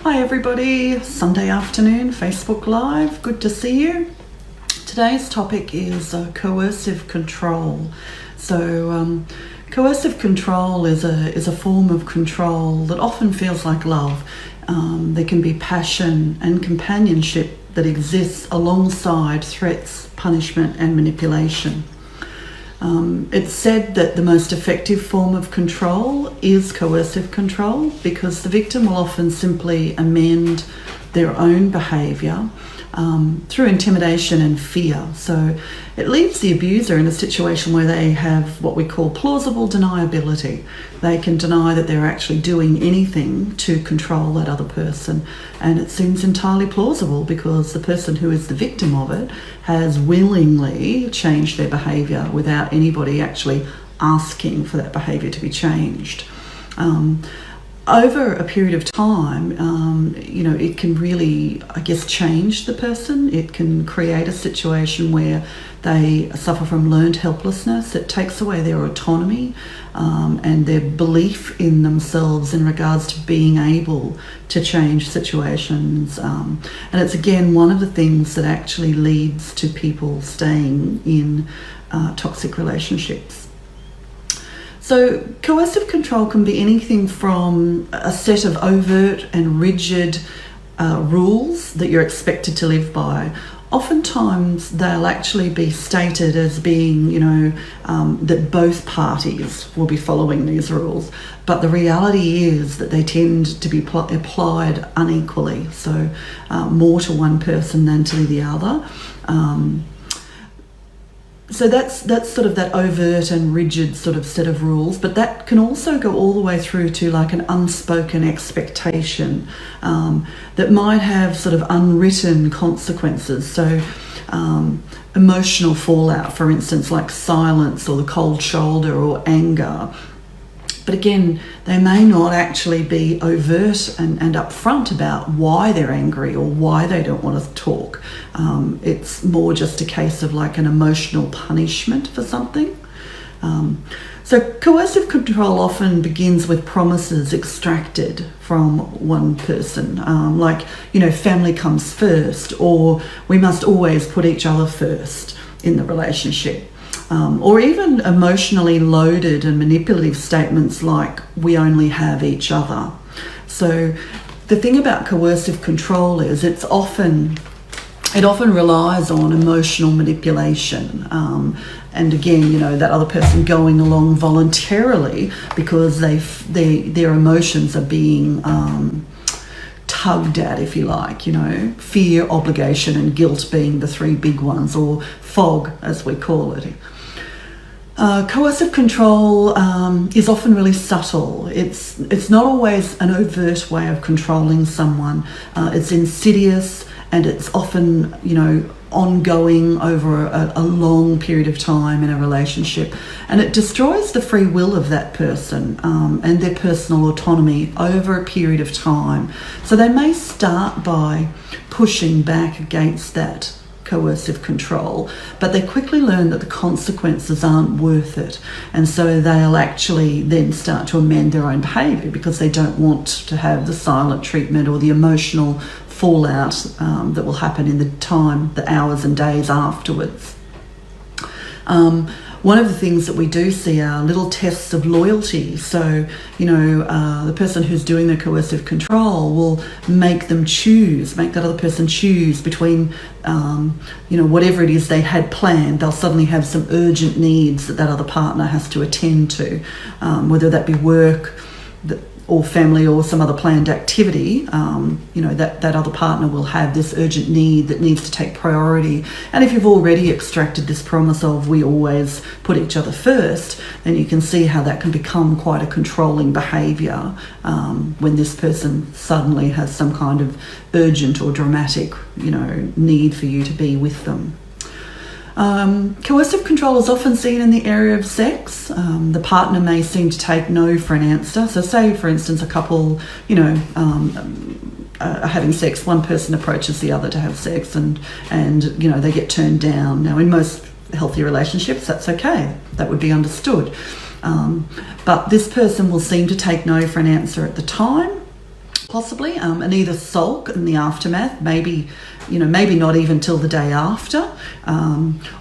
Hi everybody, Sunday afternoon, Facebook Live, good to see you. Today's topic is coercive control. So coercive control is a form of control that often feels like love. There can be passion and companionship that exists alongside threats, punishment and manipulation. It's said that the most effective form of control is coercive control because the victim will often simply amend their own behaviour through intimidation and fear. So it leaves the abuser in a situation where they have what we call plausible deniability. They can deny that they're actually doing anything to control that other person, and it seems entirely plausible because the person who is the victim of it has willingly changed their behaviour without anybody actually asking for that behaviour to be changed. Over a period of time, it can really, change the person. It can create a situation where they suffer from learned helplessness. It takes away their autonomy and their belief in themselves in regards to being able to change situations. And it's again one of the things that actually leads to people staying in toxic relationships. So coercive control can be anything from a set of overt and rigid rules that you're expected to live by. Oftentimes they'll actually be stated as being, that both parties will be following these rules. But the reality is that they tend to be applied unequally, so more to one person than to the other. So that's sort of that overt and rigid sort of set of rules, but that can also go all the way through to like an unspoken expectation that might have sort of unwritten consequences. So emotional fallout, for instance, like silence or the cold shoulder or anger. But again, they may not actually be overt and upfront about why they're angry or why they don't want to talk. It's more just a case of like an emotional punishment for something. So coercive control often begins with promises extracted from one person, family comes first, or we must always put each other first in the relationship. Or even emotionally loaded and manipulative statements like, we only have each other. So the thing about coercive control is it often relies on emotional manipulation. And again, that other person going along voluntarily because their emotions are being tugged at, if you like, fear, obligation and guilt being the three big ones, or fog as we call it. Coercive control is often really subtle. It's not always an overt way of controlling someone. It's insidious and it's often, ongoing over a long period of time in a relationship, and it destroys the free will of that person and their personal autonomy over a period of time. So they may start by pushing back against that coercive control, but they quickly learn that the consequences aren't worth it, and so they'll actually then start to amend their own behaviour because they don't want to have the silent treatment or the emotional fallout that will happen in the hours and days afterwards. One of the things that we do see are little tests of loyalty. So, the person who's doing the coercive control will make that other person choose between, whatever it is they had planned. They'll suddenly have some urgent needs that other partner has to attend to, whether that be work, or family or some other planned activity. That other partner will have this urgent need that needs to take priority. And if you've already extracted this promise of we always put each other first, then you can see how that can become quite a controlling behaviour when this person suddenly has some kind of urgent or dramatic, need for you to be with them. Coercive control is often seen in the area of sex. The partner may seem to take no for an answer. So say, for instance, a couple, are having sex, one person approaches the other to have sex and they get turned down. Now, in most healthy relationships, that's okay. That would be understood. But this person will seem to take no for an answer at the time. possibly, and either sulk in the aftermath, maybe not even till the day after,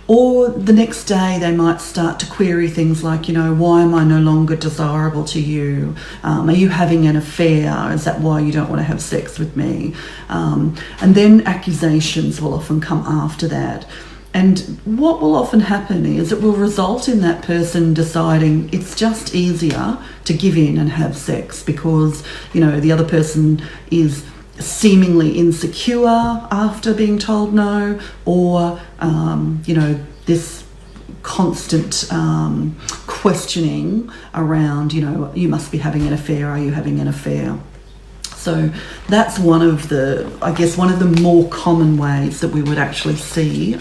or the next day they might start to query things like, why am I no longer desirable to you? Are you having an affair? Is that why you don't want to have sex with me? And then accusations will often come after that. And what will often happen is it will result in that person deciding it's just easier to give in and have sex because, the other person is seemingly insecure after being told no, or, this constant questioning around, you must be having an affair, are you having an affair? So that's one of the more common ways that we would actually see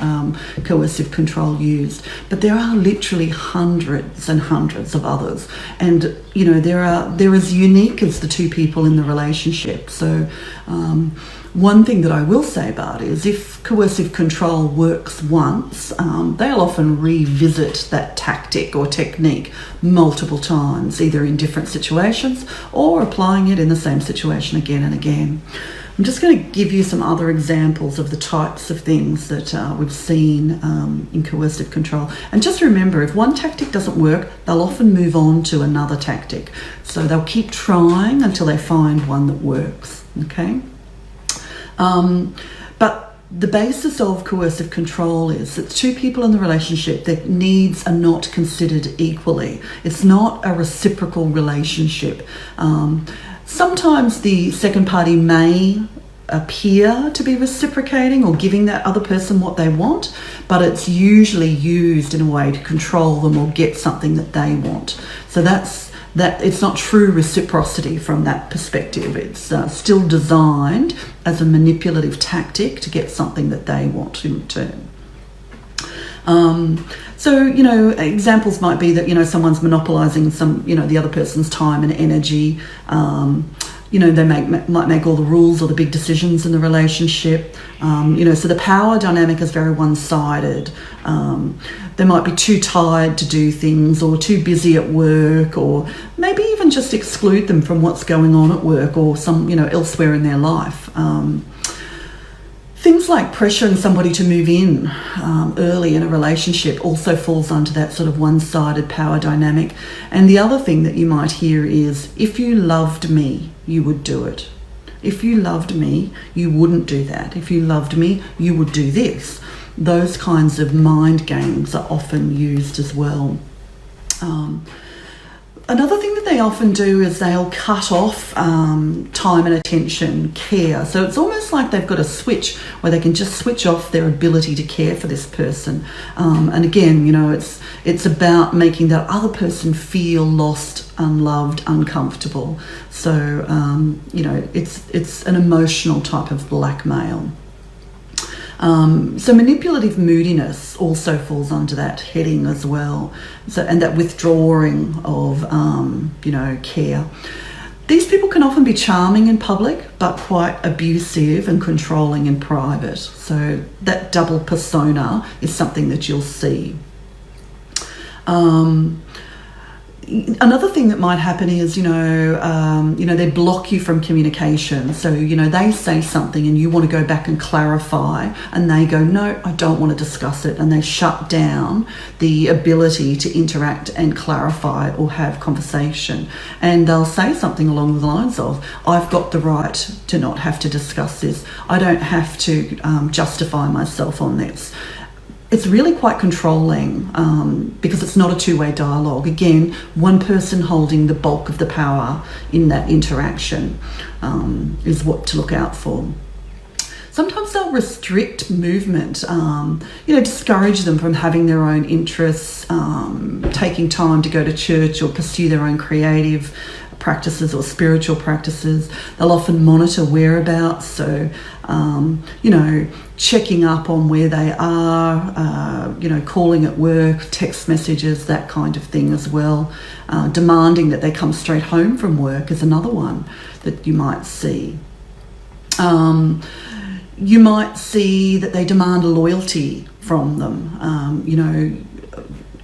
coercive control used. But there are literally hundreds and hundreds of others. And, they're as unique as the two people in the relationship. So one thing that I will say about it is if coercive control works once, they'll often revisit that tactic or technique multiple times, either in different situations or applying it in the same situation again and again. I'm just going to give you some other examples of the types of things that we've seen in coercive control. And just remember, if one tactic doesn't work, they'll often move on to another tactic. So they'll keep trying until they find one that works, okay? But the basis of coercive control is that two people in the relationship, their needs are not considered equally. It's not a reciprocal relationship. Sometimes the second party may appear to be reciprocating or giving that other person what they want, but it's usually used in a way to control them or get something that they want. So that it's not true reciprocity from that perspective. It's still designed as a manipulative tactic to get something that they want in return. So, examples might be that, someone's monopolizing the other person's time and energy. They might make all the rules or the big decisions in the relationship. So the power dynamic is very one-sided. They might be too tired to do things or too busy at work, or maybe even just exclude them from what's going on at work or elsewhere in their life. Things like pressuring somebody to move in early in a relationship also falls under that sort of one-sided power dynamic. And the other thing that you might hear is, if you loved me, you would do it. If you loved me, you wouldn't do that. If you loved me, you would do this. Those kinds of mind games are often used as well. Another thing that they often do is they'll cut off time and attention, care. So it's almost like they've got a switch where they can just switch off their ability to care for this person. And again, it's about making that other person feel lost, unloved, uncomfortable. So, it's an emotional type of blackmail. So manipulative moodiness also falls under that heading as well. And that withdrawing of, care. These people can often be charming in public, but quite abusive and controlling in private. So that double persona is something that you'll see. Another thing that might happen is, they block you from communication. So, they say something and you want to go back and clarify, and they go, no, I don't want to discuss it. And they shut down the ability to interact and clarify or have conversation. And they'll say something along the lines of, I've got the right to not have to discuss this. I don't have to justify myself on this. It's really quite controlling because it's not a two-way dialogue. Again, one person holding the bulk of the power in that interaction is what to look out for. Sometimes they'll restrict movement, discourage them from having their own interests, taking time to go to church or pursue their own creative practices or spiritual practices. They'll often monitor whereabouts, so checking up on where they are, calling at work, text messages, that kind of thing as well. Demanding that they come straight home from work is another one that you might see. You might see that they demand loyalty from them,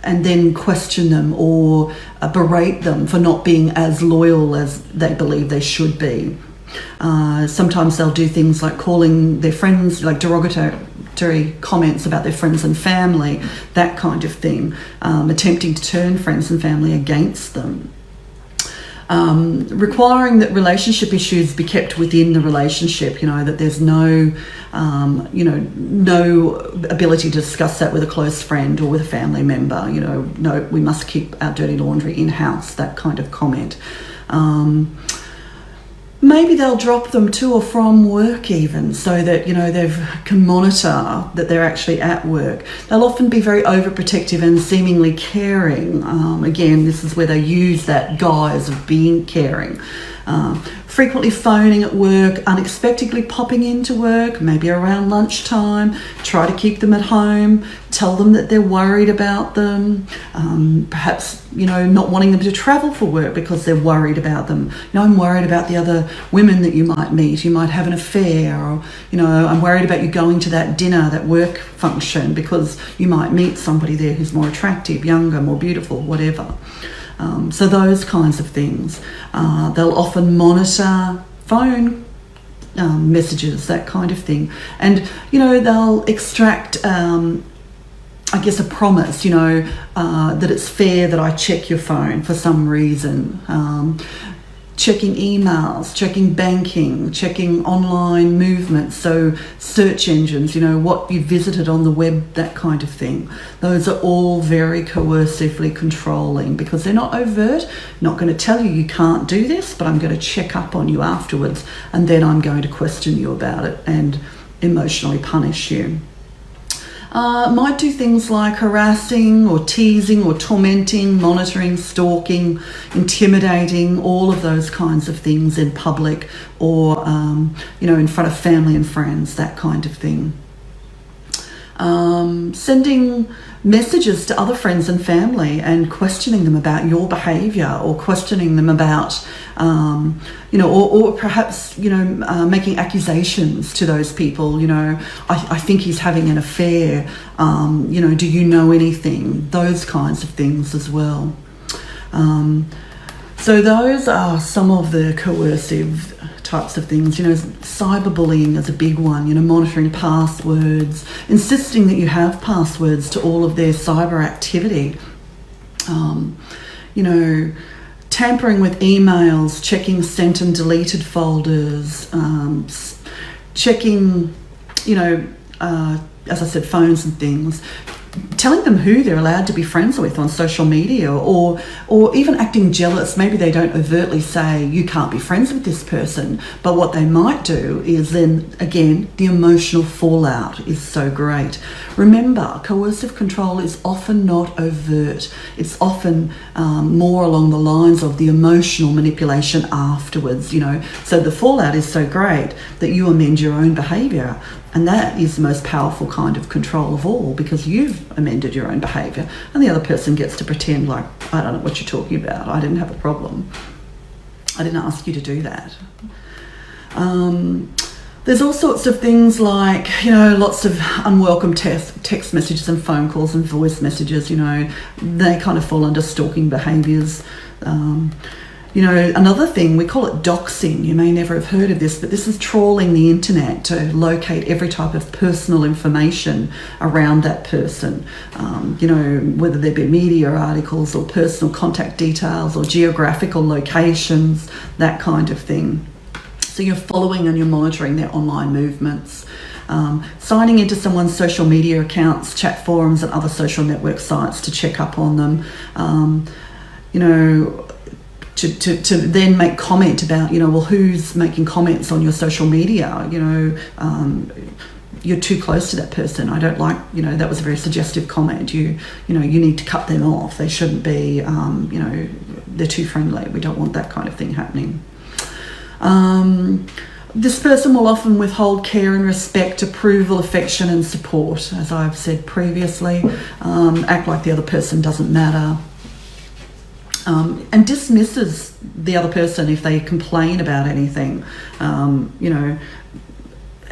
and then question them or berate them for not being as loyal as they believe they should be. Sometimes they'll do things like calling their friends, like derogatory comments about their friends and family, that kind of thing, attempting to turn friends and family against them. Requiring that relationship issues be kept within the relationship, that there's no ability to discuss that with a close friend or with a family member. No, we must keep our dirty laundry in-house, that kind of comment. Maybe they'll drop them to or from work even, so that they can monitor that they're actually at work. They'll often be very overprotective and seemingly caring. Again, this is where they use that guise of being caring. Frequently phoning at work, unexpectedly popping into work, maybe around lunchtime. Try to keep them at home. Tell them that they're worried about them. Perhaps not wanting them to travel for work because they're worried about them. I'm worried about the other women that you might meet. You might have an affair, or I'm worried about you going to that dinner, that work function, because you might meet somebody there who's more attractive, younger, more beautiful, whatever. So those kinds of things. They'll often monitor phone messages, that kind of thing. And, they'll extract, a promise, that it's fair that I check your phone for some reason. Checking emails, checking banking, checking online movements, so search engines, what you visited on the web, that kind of thing. Those are all very coercively controlling, because they're not overt, not going to tell you can't do this, but I'm going to check up on you afterwards, and then I'm going to question you about it and emotionally punish you. Might do things like harassing or teasing or tormenting, monitoring, stalking, intimidating, all of those kinds of things in public, or in front of family and friends, that kind of thing. Sending messages to other friends and family and questioning them about your behaviour, or questioning them about, or perhaps, making accusations to those people. I think he's having an affair. Do you know anything? Those kinds of things as well. So those are some of the coercive types of things. Cyberbullying is a big one, monitoring passwords, insisting that you have passwords to all of their cyber activity, tampering with emails, checking sent and deleted folders, checking, as I said, phones and things, telling them who they're allowed to be friends with on social media, or even acting jealous. Maybe they don't overtly say you can't be friends with this person, but what they might do is then, again, the emotional fallout is so great. Remember, coercive control is often not overt. It's often more along the lines of the emotional manipulation afterwards, So the fallout is so great that you amend your own behaviour. And that is the most powerful kind of control of all, because you've amended your own behaviour and the other person gets to pretend like, I don't know what you're talking about. I didn't have a problem. I didn't ask you to do that. There's all sorts of things like, lots of unwelcome text messages and phone calls and voice messages, they kind of fall under stalking behaviours. Another thing, we call it doxing. You may never have heard of this, but this is trawling the internet to locate every type of personal information around that person. Whether there be media articles or personal contact details or geographical locations, that kind of thing. So you're following and you're monitoring their online movements. Signing into someone's social media accounts, chat forums and other social network sites to check up on them. To then make comment about, who's making comments on your social media, you're too close to that person. I don't like, that was a very suggestive comment. You need to cut them off. They shouldn't be, they're too friendly. We don't want that kind of thing happening. This person will often withhold care and respect, approval, affection and support, as I've said previously. Act like the other person doesn't matter. And dismisses the other person if they complain about anything.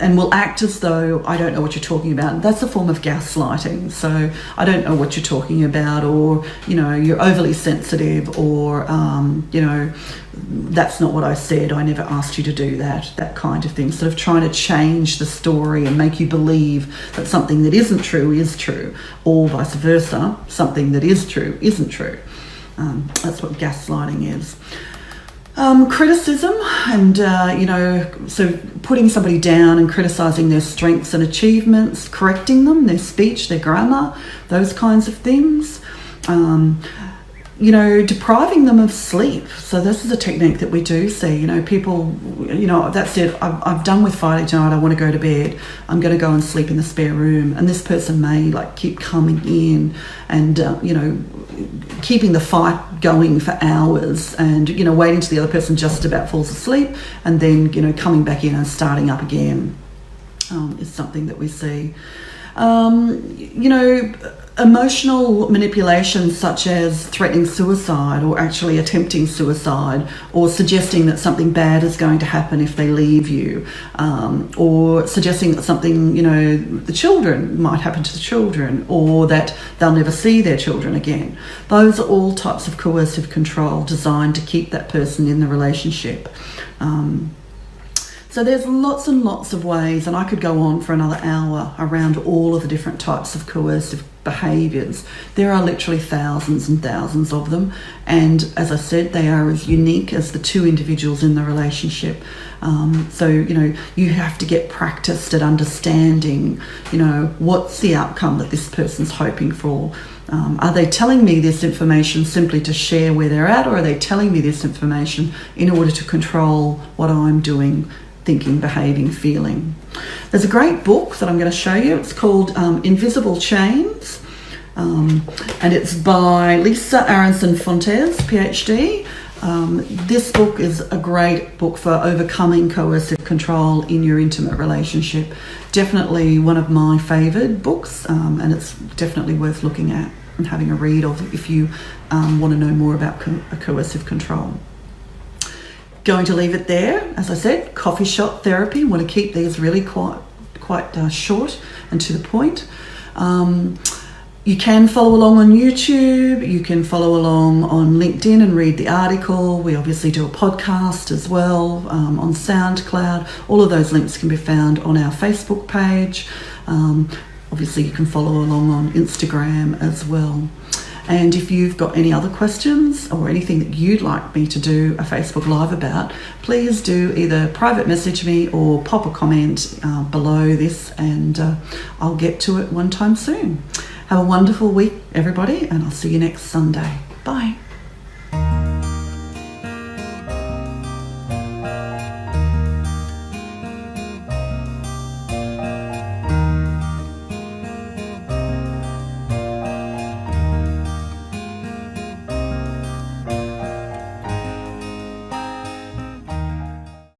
and will act as though I don't know what you're talking about. That's a form of gaslighting. So I don't know what you're talking about, or, you know, you're overly sensitive, or, you know, that's not what I said. I never asked you to do that. That kind of thing. Sort of trying to change the story and make you believe that something that isn't true is true, or vice versa, something that is true isn't true. That's what gaslighting is. Criticism and, you know, so putting somebody down and criticising their strengths and achievements, correcting them, their speech, their grammar, those kinds of things. You know, depriving them of sleep. So this is a technique that we do see. You know, people, you know, that's it. I've done with fighting tonight. I want to go to bed. I'm going to go and sleep in the spare room. And this person may like keep coming in and, you know, keeping the fight going for hours, and, you know, waiting till the other person just about falls asleep, and then, you know, coming back in and starting up again is something that we see. You know, emotional manipulation such as threatening suicide, or actually attempting suicide, or suggesting that something bad is going to happen if they leave you, or suggesting that something, you know, the children might happen to the children, or that they'll never see their children again. Those are all types of coercive control designed to keep that person in the relationship. So there's lots and lots of ways, and I could go on for another hour around all of the different types of coercive behaviours. There are literally thousands and thousands of them, and as I said, they are as unique as the two individuals in the relationship. So, you know, you have to get practiced at understanding, you know, what's the outcome that this person's hoping for. Are they telling me this information simply to share where they're at, or are they telling me this information in order to control what I'm doing, thinking, behaving, feeling? There's a great book that I'm going to show you. It's called Invisible Chains, and it's by Lisa Aronson Fontes, PhD. This book is a great book for overcoming coercive control in your intimate relationship. Definitely one of my favoured books, and it's definitely worth looking at and having a read of if you want to know more about coercive control. Going to leave it there. As I said, coffee shop therapy. Want to keep these really quite short and to the point. You can follow along on YouTube. You can follow along on LinkedIn and read the article. We obviously do a podcast as well on SoundCloud. All of those links can be found on our Facebook page. Obviously, you can follow along on Instagram as well. And if you've got any other questions or anything that you'd like me to do a Facebook Live about, please do either private message me or pop a comment below this, and I'll get to it one time soon. Have a wonderful week, everybody, and I'll see you next Sunday. Bye.